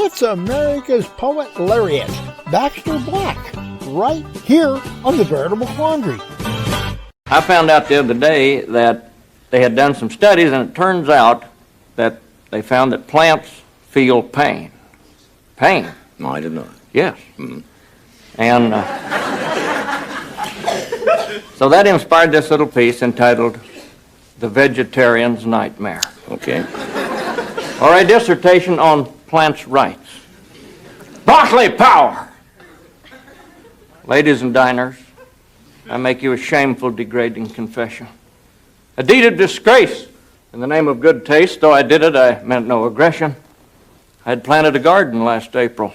It's America's Poet Laureate, Baxter Black, right here on the Veritable Quandary. I found out the other day that they had done some studies, and it turns out that they found that plants feel pain. Pain. No, I did not. Yes. And so that inspired this little piece entitled The Vegetarian's Nightmare. Okay. Or a dissertation on plants' rights. Broccoli power! Ladies and diners, I make you a shameful, degrading confession. A deed of disgrace in the name of good taste. Though I did it, I meant no aggression. I had planted a garden last April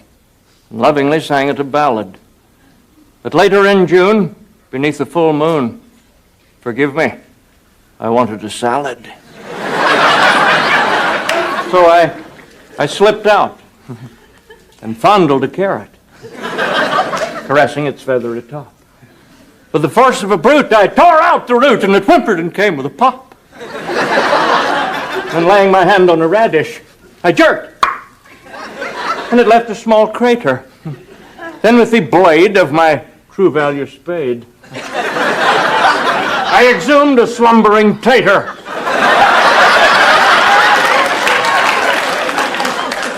and lovingly sang it a ballad. But later in June, beneath the full moon, forgive me, I wanted a salad. So I slipped out and fondled a carrot, caressing its feathery top. With the force of a brute, I tore out the root, and it whimpered and came with a pop. Then laying my hand on a radish, I jerked, and it left a small crater. Then with the blade of my true value spade, I exhumed a slumbering tater.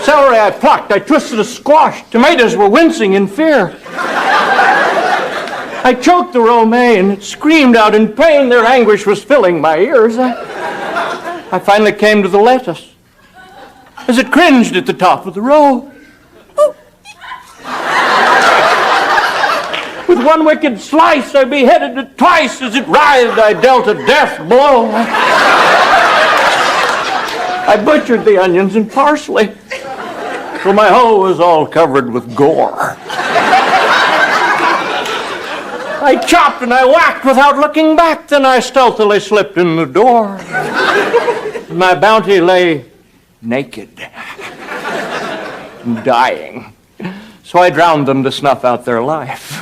Celery I plucked, I twisted a squash. Tomatoes were wincing in fear. I choked the romaine, it screamed out in pain. Their anguish was filling my ears. I finally came to the lettuce as it cringed at the top of the row. With one wicked slice, I beheaded it twice. As it writhed, I dealt a death blow. I butchered the onions and parsley, so my hoe was all covered with gore. I chopped and I whacked without looking back. Then I stealthily slipped in the door. My bounty lay naked, dying. So I drowned them to snuff out their life.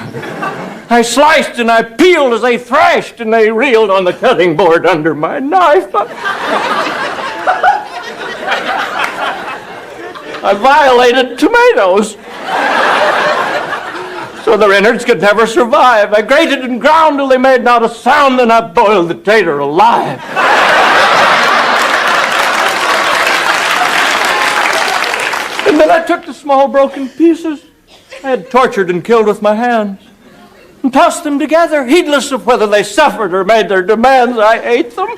I sliced and I peeled as they thrashed, and they reeled on the cutting board under my knife. I violated tomatoes, so their innards could never survive. I grated and ground till they made not a sound, then I boiled the tater alive. And then I took the small broken pieces I had tortured and killed with my hands and tossed them together, heedless of whether they suffered or made their demands. I ate them.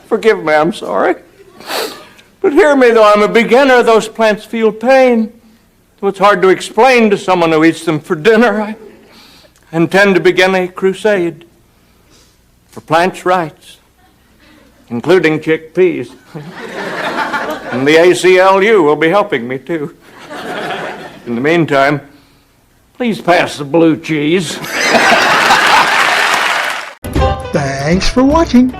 Forgive me, I'm sorry. But hear me, though I'm a beginner, those plants feel pain. So it's hard to explain to someone who eats them for dinner. I intend to begin a crusade for plants' rights, including chickpeas. And the ACLU will be helping me, too. In the meantime, please pass the blue cheese. Thanks for watching.